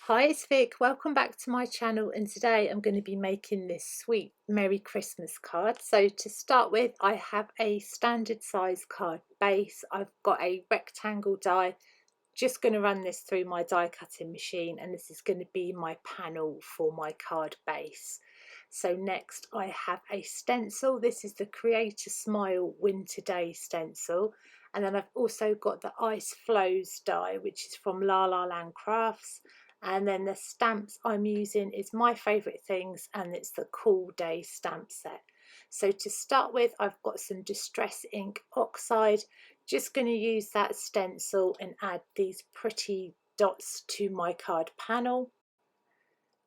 Hi, it's Vic. Welcome back to my channel, and today I'm going to be making this sweet Merry Christmas card. So to start with, I have a standard size card base. I've got a rectangle die. Just going to run this through my die cutting machine, and this is going to be my panel for my card base. So next I have a stencil. This is the Create a Smile Winter Day stencil. And then I've also got the Ice Flows die, which is from La La Land Crafts. And then the stamps I'm using is my favourite things, and it's the Cool Day stamp set. So to start with, I've got some Distress Ink Oxide. Just going to use that stencil and add these pretty dots to my card panel.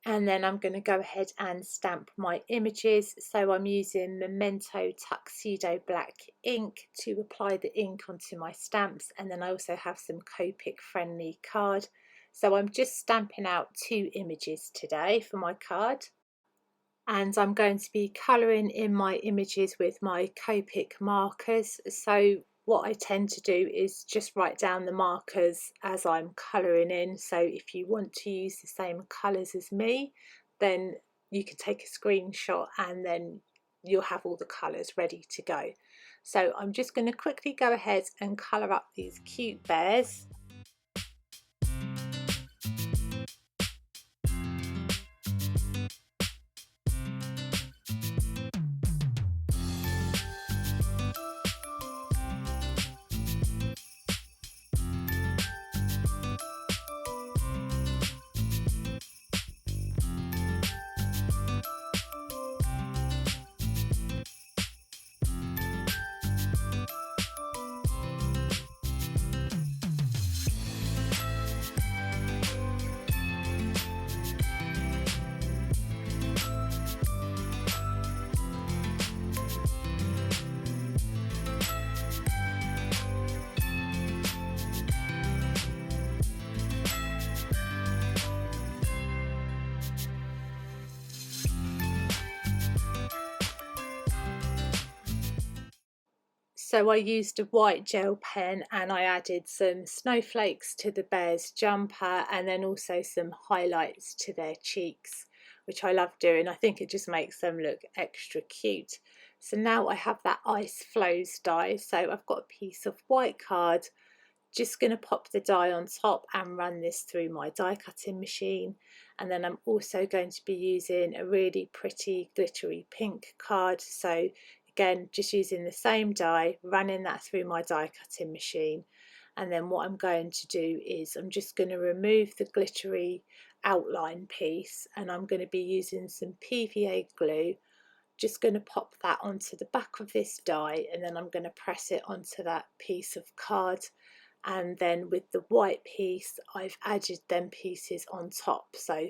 And then I'm going to go ahead and stamp my images. So I'm using Memento Tuxedo Black ink to apply the ink onto my stamps. And then I also have some Copic friendly card. So I'm just stamping out 2 images today for my card. And I'm going to be colouring in my images with my Copic markers. So what I tend to do is just write down the markers as I'm colouring in. So if you want to use the same colours as me, then you can take a screenshot and then you'll have all the colours ready to go. So I'm just going to quickly go ahead and colour up these cute bears. So I used a white gel pen and I added some snowflakes to the bear's jumper and then also some highlights to their cheeks, which I love doing. I think it just makes them look extra cute. So now I have that Ice Flows die. So I've got a piece of white card, just going to pop the die on top and run this through my die cutting machine. And then I'm also going to be using a really pretty glittery pink card. So again, just using the same die, running that through my die cutting machine. And then what I'm going to do is I'm just going to remove the glittery outline piece, and I'm going to be using some PVA glue. Just going to pop that onto the back of this die, and then I'm going to press it onto that piece of card. And then with the white piece, I've added them pieces on top. So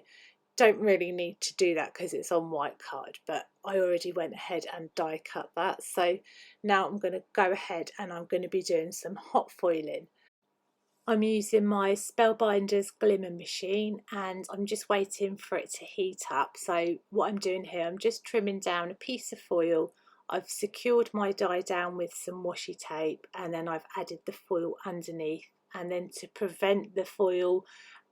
don't really need to do that because it's on white card, but I already went ahead and die cut that. So now I'm going to go ahead and I'm going to be doing some hot foiling. I'm using my Spellbinders Glimmer machine and I'm just waiting for it to heat up. So what I'm doing here, I'm just trimming down a piece of foil. I've secured my die down with some washi tape, and then I've added the foil underneath. And then to prevent the foil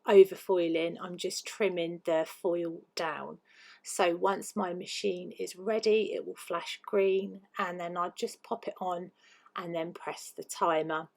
overfoiling, I'm just trimming the foil down. So once my machine is ready, it will flash green, and then I'll just pop it on and then press the timer.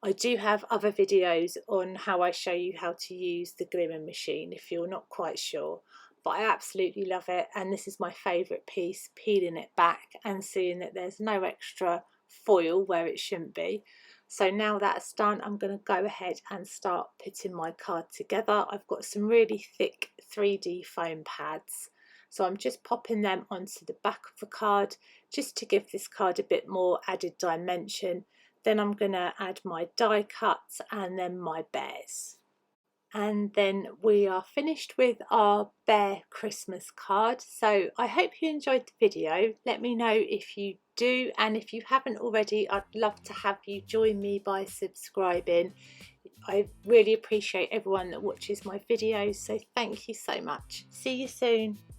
I do have other videos on how I show you how to use the Glimmer machine if you're not quite sure, but I absolutely love it, and this is my favourite piece, peeling it back and seeing that there's no extra foil where it shouldn't be. So now that's done, I'm going to go ahead and start putting my card together. I've got some really thick 3D foam pads, so I'm just popping them onto the back of the card just to give this card a bit more added dimension. Then I'm going to add my die cuts and then my bears. And then we are finished with our bear Christmas card. So I hope you enjoyed the video. Let me know if you do, and if you haven't already, I'd love to have you join me by subscribing. I really appreciate everyone that watches my videos, so thank you so much. See you soon.